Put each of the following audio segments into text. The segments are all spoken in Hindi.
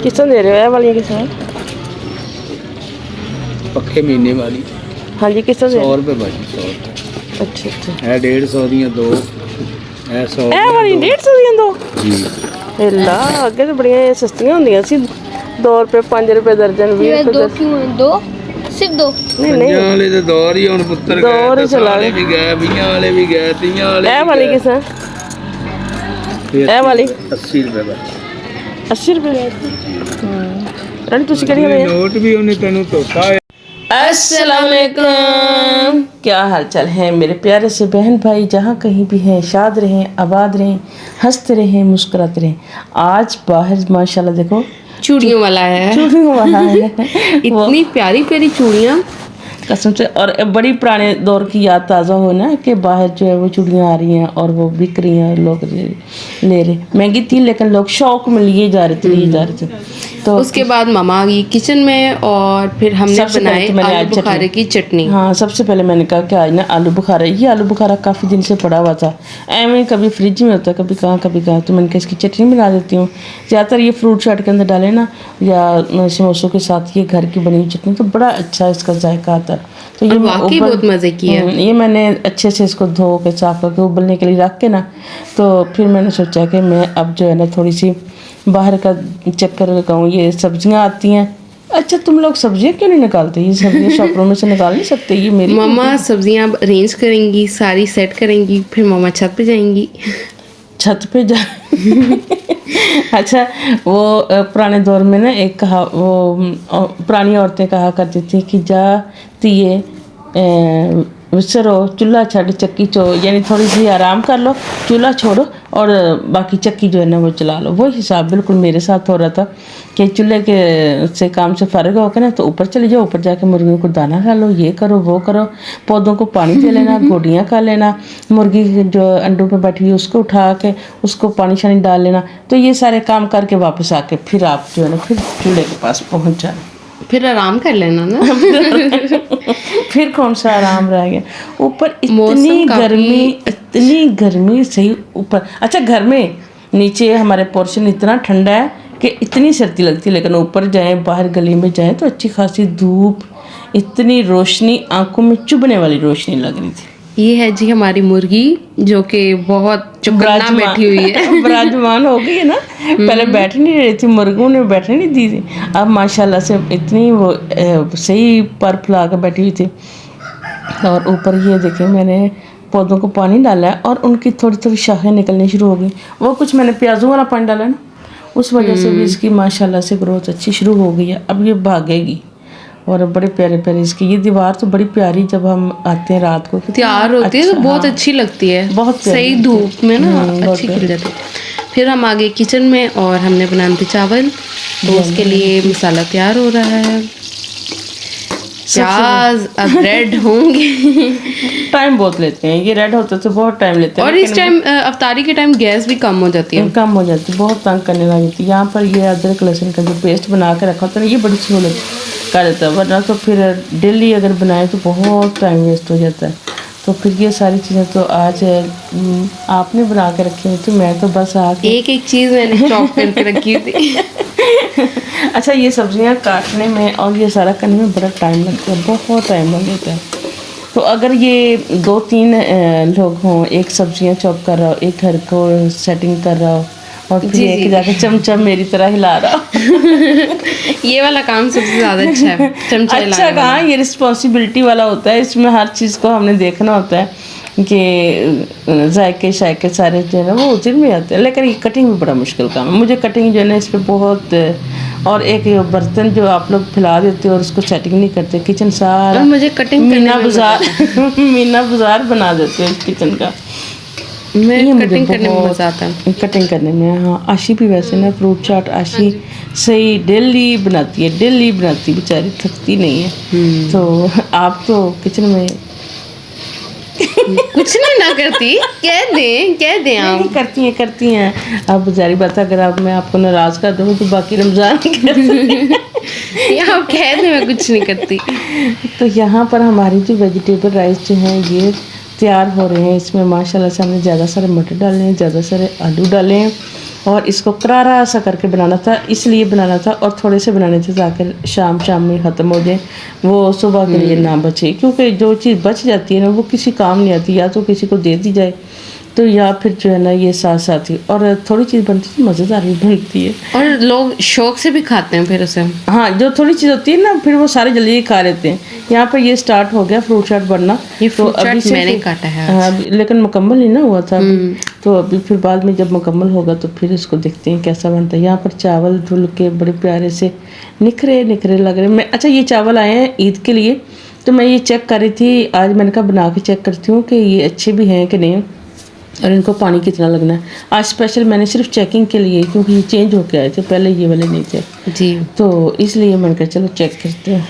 किसों दे रहे हो? वाली किसों? पक्के महीने वाली। हाँ जी, किसों दे? 100 रुपये भाजी, 100 रुपये। अच्छा अच्छा। है 150 दियाँ दो, है 100 वाली 150 दियां दो जी। ला अगे तो बड़ियां सस्तियां होंदियां सी, 2 रुपये 5 रुपये दर्जन 20 रुपये। दो क्यों है? दो सिर्फ दो? नहीं नहीं, वाले तो दौर ही हुण पुत्तर गए, दौर ही 10 चला वाले गए। भी गए, 20 वाले भी गए, 30 वाले ए भी वाली गए। किस? फिर ए वाली 80 रुपये बस। 80 रुपये। रानी तुसी कड़ी है? नोट भी उन्हें तेनू धोता है। अस्सलाम वालेकुम, क्या हाल चाल है मेरे प्यारे से बहन भाई, जहाँ कहीं भी हैं, शाद रहें, आबाद रहें, हंसते रहें, मुस्कुराते रहें। आज बाहर माशाल्लाह देखो चूड़ियों वाला है, चूड़ियों वाला है। इतनी प्यारी प्यारी चूड़ियाँ कसम से। और बड़ी पुराने दौर की याद ताज़ा हो ना कि बाहर जो है वो चूड़ियाँ आ रही हैं और वो बिक रही हैं, लोग ले रहे। महंगी थी लेकिन लोग शौक में लिए जा रहे थे। तो उसके बाद ममा आ गई किचन में और फिर हमने बनाए आलू बुखारे की चटनी। हाँ, सबसे पहले मैंने कहा कि आज ना आलू बुखारा, ये आलू बुखारा काफ़ी दिन से पड़ा हुआ था, एवं कभी फ्रिज में होता है, कभी कहाँ, तो मैंने कहा इसकी चटनी बना देती हूँ। ज़्यादातर ये फ्रूट चाट के अंदर डाले ना, या समोसों के साथ ये घर की बनी हुई चटनी, तो बड़ा अच्छा इसका जायका आता है। तो ये वाकई बहुत मज़े की है। ये मैंने अच्छे से इसको धो के साफ करके उबलने के लिए रख के ना, तो फिर मैंने सोचा कि मैं अब जो है ना थोड़ी सी बाहर का चक्कर लगाऊं। ये सब्जियां आती हैं, अच्छा तुम लोग सब्जियां क्यों नहीं निकालते? ये सब्जियां शॉपरों में से निकाल नहीं सकते? ये मेरी मम्मा सब्जियां अरेंज करेंगी, सारी सेट करेंगी, फिर मम्मा छत पे जाएंगी। छत पे जा अच्छा, वो पुराने दौर में ना एक कहा, वो पुरानी औरतें कहा करती थी कि जा तिये विसरो चूल्हा छड़ चक्की चो, यानी थोड़ी सी आराम कर लो, चूल्हा छोड़ो और बाकी चक्की जो है ना वो चला लो। वही हिसाब बिल्कुल मेरे साथ हो रहा था कि चूल्हे के से काम से फारिग होकर ना तो ऊपर चले जाओ, ऊपर जाके मुर्गियों को दाना खा लो, ये करो वो करो, पौधों को पानी दे लेना, गोडियाँ खा लेना, मुर्गी जो अंडों पे बैठी हुई उसको उठा के उसको पानी शानी डाल लेना। तो ये सारे काम करके वापस आके फिर आप जो है ना फिर चूल्हे के पास पहुँच जाना, फिर आराम कर लेना ना। फिर कौन सा आराम रह गया? ऊपर इतनी गर्मी सही ऊपर। अच्छा, घर में नीचे हमारे पोर्शन इतना ठंडा है कि इतनी सर्दी लगती है, लेकिन ऊपर जाएं, बाहर गली में जाएं तो अच्छी खासी धूप, इतनी रोशनी, आंखों में चुभने वाली रोशनी लग रही थी। ये है जी हमारी मुर्गी जो कि बहुत चुकन्ना बैठी हुई है। विराजमान हो गई है ना, पहले बैठ नहीं रही थी, मुर्गों ने बैठने नहीं दी थी, अब माशाल्लाह से इतनी वो सही पर फैला कर बैठी हुई थी। और ऊपर ये देखें, मैंने पौधों को पानी डाला है और उनकी थोड़ी थोड़ी शाखें निकलनी शुरू हो गई। वो कुछ मैंने प्याजों वाला पानी डाला ना, उस वजह से भी इसकी माशाल्लाह से ग्रोथ अच्छी शुरू हो गई है। अब ये भागेगी और बड़े प्यारे प्यारे इसकी ये दीवार तो बड़ी प्यारी, जब हम आते हैं रात को तैयार होती है तो बहुत अच्छी लगती है, बहुत सही धूप में ना अच्छी खिल जाती है। फिर हम आ गए किचन में और हमने बनाए थे चावल, तो उसके लिए मसाला तैयार हो रहा है। प्याज अब रेड होंगे। टाइम बहुत लेते हैं ये, रेड होते तो बहुत टाइम लेते हैं। और इस टाइम अफ्तारी के टाइम गैस भी कम हो जाती है, बहुत तंग करने लग जाती है। यहाँ पर ये अदरक लहसुन का जो पेस्ट बना के रखा होता है ना, ये बड़ी सहूलत कर देता है, वरना तो फिर डेली अगर बनाए तो बहुत टाइम वेस्ट हो जाता है। तो फिर ये सारी चीज़ें तो आज आपने बना के रखी हुई थी, मैं तो बस एक चीज़ मैंने चॉप करके रखी थी। अच्छा, ये सब्जियां काटने में और ये सारा करने में बड़ा टाइम लगता है, बहुत टाइम लग जाता है। तो अगर ये 2-3 लोग हों, एक सब्जियां चॉप कर रहा हो, एक घर को सेटिंग कर रहा हो और फिर एक जाके चमचा मेरी तरह हिला रहा हो। ये वाला काम सबसे ज़्यादा अच्छा है, चमचा अच्छा कहाँ, ये रिस्पॉन्सिबिलिटी वाला होता है, इसमें हर चीज़ को हमने देखना होता है कि जायके शायके सारे जो है ना वो उचित में आते हैं। लेकिन ये कटिंग भी बड़ा मुश्किल काम है, मुझे कटिंग जो है ना इस पर बहुत। और एक बर्तन जो आप लोग फैला देते हो और उसको सेटिंग नहीं करते, किचन सारा मुझे कटिंग मीना बाजार बना देते हो किचन का। कटिंग करने में मज़ा आता है, कटिंग करने में। हाँ, आशी भी वैसे ना फ्रूट चाट आशी सही डेली बनाती है, बेचारी थकती नहीं है। तो आप तो किचन में कुछ नहीं ना करती, कह दें आप। करती हैं आप, बेचारी बात है, अगर आप मैं आपको नाराज कर दूँ तो बाकी रमज़ान आप कह दें मैं कुछ नहीं करती। तो यहाँ पर हमारी जो वेजिटेबल राइस जो हैं ये तैयार हो रहे हैं। इसमें माशाल्लाह से हमने ज़्यादा सारे मटर डाले हैं, ज़्यादा सारे आलू डाले हैं और इसको करारा सा करके बनाना था, इसलिए बनाना था और थोड़े से बनाने थे ताकि शाम में ख़त्म हो जाए, वो सुबह के लिए ना बचे, क्योंकि जो चीज़ बच जाती है ना वो किसी काम नहीं आती, या तो किसी को दे दी जाए तो या फिर जो है ना ये साथ साथ ही, और थोड़ी चीज़ बनती है मज़ेदार भी बनती है और लोग शौक से भी खाते हैं फिर उसे। हाँ, जो थोड़ी चीज़ होती है ना फिर वो सारे जल्दी ही खा लेते हैं। यहाँ पर ये स्टार्ट हो गया फ्रूट चाट बनना। ये तो फ्रूट अभी चाट से मैंने फिर- काटा है हाँ, लेकिन मुकम्मल नहीं ना हुआ था अभी। तो अभी फिर बाद में जब मुकम्मल होगा तो फिर इसको देखते हैं कैसा बनता है। यहाँ पर चावल धुल के बड़े प्यारे से निखरे निखरे लग रहे हैं। मैं अच्छा ये चावल आए हैं ईद के लिए, तो मैं ये चेक कर रही थी आज, मैंने कहा बना के चेक करती हूँ कि ये अच्छे भी हैं कि नहीं और इनको पानी कितना लगना है। आज स्पेशल मैंने सिर्फ चेकिंग के लिए, क्योंकि ये चेंज होके आए थे, पहले ये वाले नहीं थे, जी। तो इसलिए मैंने कहा चलो चेक करते हैं।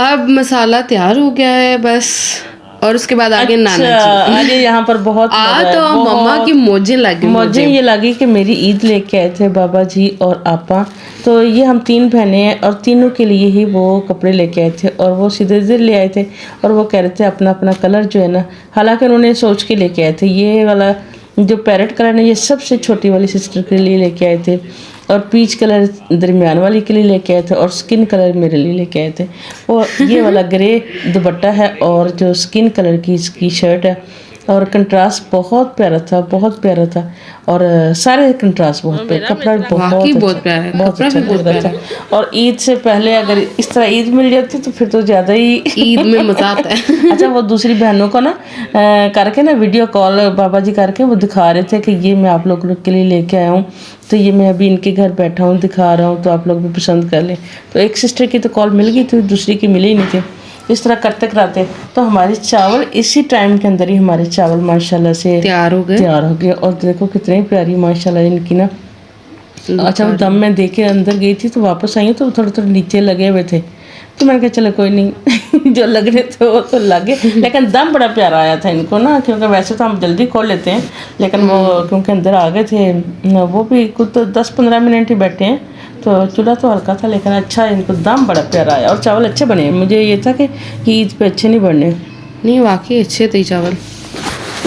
अब मसाला तैयार हो गया है बस, और उसके बाद आगे नाना जी। आगे यहाँ पर बहुत आ मजा है, तो मम्मा बहुत- की मौजें लगी मुझे ये लगी कि मेरी ईद लेके आए थे बाबा जी और आपा, तो ये हम 3 बहनें हैं और तीनों के लिए ही वो कपड़े लेके आए थे, और वो सीधे सीधे ले आए थे और वो कह रहे थे अपना अपना कलर जो है ना, हालांकि उन्होंने सोच के लेके आए थे। ये वाला जो पैरेट कलर है ये सबसे छोटी वाली सिस्टर के लिए लेके आए थे, और पीच कलर दरमियान वाली के लिए लेके आए थे, और स्किन कलर मेरे लिए लेके आए थे। और ये वाला ग्रे दुपट्टा है और जो स्किन कलर की इसकी शर्ट है, और कंट्रास्ट बहुत प्यारा था, बहुत प्यारा था, और सारे कंट्रास्ट बहुत प्यारा, कपड़ा भी वाकई बहुत बहुत अच्छा, प्यारा है, बहुत कपड़ा अच्छा भी बहुत लग रहा था। और ईद से पहले अगर इस तरह ईद मिल जाती तो फिर तो ज़्यादा ही ईद में मजा आता है। अच्छा, वो दूसरी बहनों को ना करके ना वीडियो कॉल बाबा जी करके वो दिखा रहे थे कि ये मैं आप लोगों के लिए लेके आया हूँ, तो ये मैं अभी इनके घर बैठा हूँ दिखा रहा हूँ, तो आप लोग भी पसंद कर लें। तो एक सिस्टर की तो कॉल मिल गई थी, दूसरी की मिली ही नहीं थी। इस तरह करते कराते तो हमारे चावल इसी टाइम के अंदर ही हमारे चावल माशाल्लाह से तैयार हो गए। तैयार हो गए। और देखो कितनी प्यारी माशाल्लाह इनकी ना। अच्छा, वो दम में देके अंदर गई थी तो वापस आई तो थोड़े थोड़े नीचे लगे हुए थे, तो मैंने कहा चलो कोई नहीं जो लग रहे थे वो तो लगे, लेकिन दम बड़ा प्यारा आया था इनको ना, क्योंकि वैसे तो हम जल्दी खोल लेते हैं, लेकिन वो क्योंकि अंदर आ गए थे वो भी कुछ तो 10-15 मिनट ही बैठे हैं, तो चूल्हा तो हल्का था, लेकिन अच्छा इनको दम बड़ा प्यारा आया और चावल अच्छे बने। मुझे ये था कि ईद पे अच्छे नहीं बनने। नहीं वाकई अच्छे थे चावल।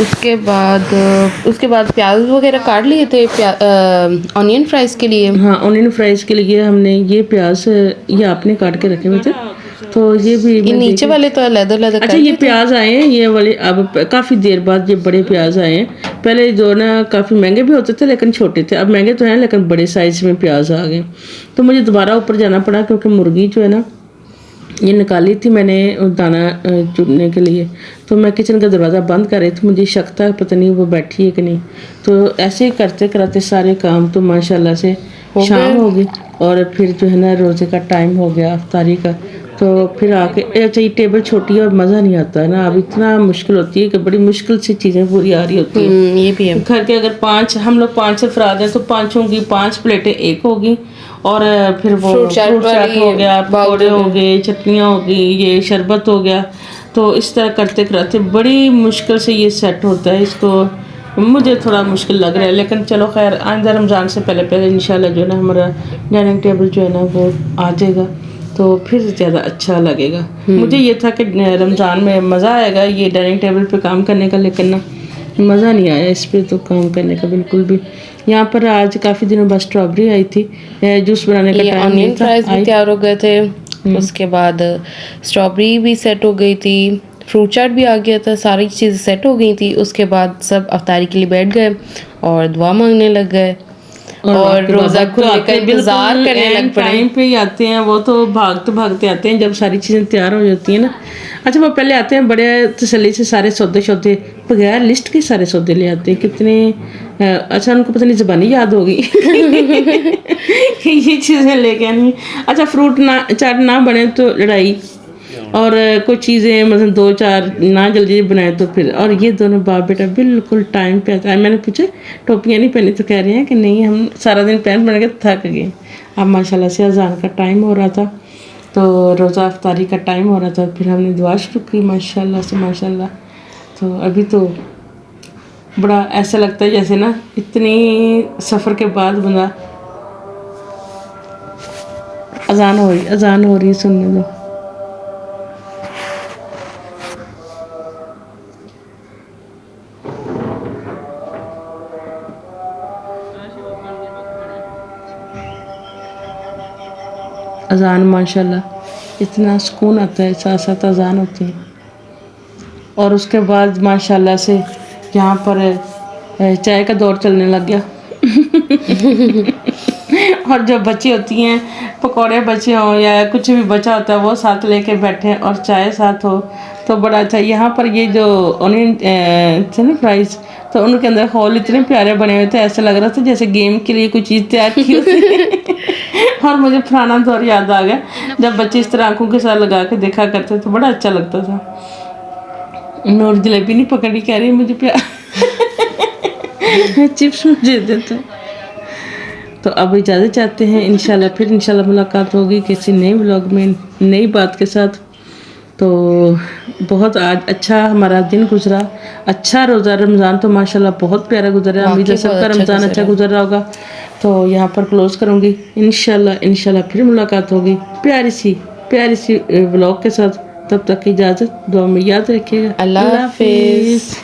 उसके बाद प्याज वगैरह काट लिए थे ऑनियन फ्राइज के लिए। हाँ, ऑनियन फ्राइज के लिए हमने ये प्याज ये आपने काट के रखे हुए थे, तो ये भी ये मैं नीचे वाले तो लेदर अच्छा ये प्याज आए हैं ये वाले, अब काफ़ी देर बाद ये बड़े प्याज आए हैं। पहले जो ना काफ़ी महंगे भी होते थे लेकिन छोटे थे, अब महंगे तो हैं लेकिन बड़े साइज़ में प्याज आ गए। तो मुझे दोबारा ऊपर जाना पड़ा क्योंकि मुर्गी जो है ना ये निकाली थी मैंने दाना चुनने के लिए, तो मैं किचन का दरवाज़ा बंद कर रही थी, मुझे शक था पता नहीं वो बैठी है कि नहीं। तो ऐसे ही करते कराते सारे काम तो माशाल्लाह से शाम हो गई, और फिर जो है ना रोज़े का टाइम हो गया अफ्तारी का। तो फिर आके अच्छा ये टेबल छोटी है और मज़ा नहीं आता है ना, अब इतना मुश्किल होती है कि बड़ी मुश्किल से चीज़ें पूरी आ रही होती हैं। ये भी है। घर के अगर हम लोग 5 अफराद हैं तो 5 होंगी, 5 प्लेटें एक होगी, और फिर वो फ्रूट चाट हो गया, पकौड़े हो गए, चटनियाँ हो गई, ये शरबत हो गया। तो इस तरह करते कराते बड़ी मुश्किल से ये सेट होता है, इसको मुझे थोड़ा मुश्किल लग रहा है, लेकिन चलो खैर आइंदा रमज़ान से पहले इंशाल्लाह जो है ना हमारा डाइनिंग टेबल जो है ना वो आ जाएगा, तो फिर ज़्यादा अच्छा लगेगा। मुझे ये था कि रमज़ान में मज़ा आएगा ये डाइनिंग टेबल पे काम करने का, लेकिन ना मज़ा नहीं आया इस पे तो काम करने का बिल्कुल भी। यहाँ पर आज काफ़ी दिनों बाद स्ट्रॉबेरी आई थी, जूस बनाने का टाइम ऑनियन फ्राइज भी तैयार हो गए थे। उसके बाद स्ट्रॉबेरी भी सेट हो गई थी, फ्रूट चाट भी आ गया था, सारी चीज़ें सेट हो गई थी। उसके बाद सब अफ्तारी के लिए बैठ गए और दुआ मांगने लग गए, और रोज़ा खुलने का इंतजार करने लग पड़े। टाइम पे ही आते हैं वो, तो भागते आते हैं जब सारी चीज़ें तैयार हो जाती हैं ना। अच्छा, वो पहले आते हैं बड़े तसल्ली से, सारे सौदे बगैर लिस्ट के सारे सौदे ले आते हैं कितने। अच्छा, उनको पता नहीं ज़बानी याद होगी ये चीज़ें लेके आनी। अच्छा, फ्रूट चाट ना बने तो लड़ाई, और कुछ चीज़ें मतलब 2-4 ना जल्दी बनाए तो फिर। और ये दोनों बाप बेटा बिल्कुल टाइम पे आता है। मैंने पूछा टोपियाँ नहीं पहनी, तो कह रहे हैं कि नहीं हम सारा दिन पहन के थक गए। अब माशाल्लाह से अज़ान का टाइम हो रहा था, तो रोज़ा अफ्तारी का टाइम हो रहा था, फिर हमने दुआ शुरू की माशाल्लाह से माशाल्लाह। तो अभी तो बड़ा ऐसा लगता है जैसे ना इतनी सफ़र के बाद बंदा अज़ान हो रही सुनने दो। अजान माशाल्लाह इतना सुकून आता है, साथ साथ अजान होती है। और उसके बाद माशाल्लाह से यहाँ पर चाय का दौर चलने लग गया। और जो बची होती हैं, पकौड़े बचे हों या कुछ भी बचा होता है वो साथ लेके बैठे और चाय साथ हो तो बड़ा अच्छा। यहाँ पर ये जो ऑनियन थे ना फ्राइज, तो उनके अंदर होल इतने प्यारे बने हुए थे, ऐसा लग रहा था जैसे गेम के लिए कोई चीज़ तैयार की होती। और मुझे पुराना दौर याद आ गया जब बच्चे इस तरह आंखों के साथ लगा के देखा करते तो बड़ा अच्छा लगता था। नूर जलेबी नहीं पकड़ी, कह रही मुझे प्यार चिप्स मुझे देते। तो अब इजाज़त चाहते हैं, इंशाल्लाह फिर इंशाल्लाह मुलाकात होगी किसी नए व्लॉग में नई बात के साथ। तो बहुत आज अच्छा हमारा दिन गुजरा, अच्छा रोज़ा रमज़ान तो माशाल्लाह बहुत प्यारा गुजरा। उम्मीद है सबका रमज़ान अच्छा गुजर रहा होगा। तो यहाँ पर क्लोज़ करूँगी, इंशाल्लाह फिर मुलाकात होगी प्यारी सी व्लॉग के साथ। तब तक की इजाज़त, दुआ में याद रखिएगा। अल्लाह हाफिज़।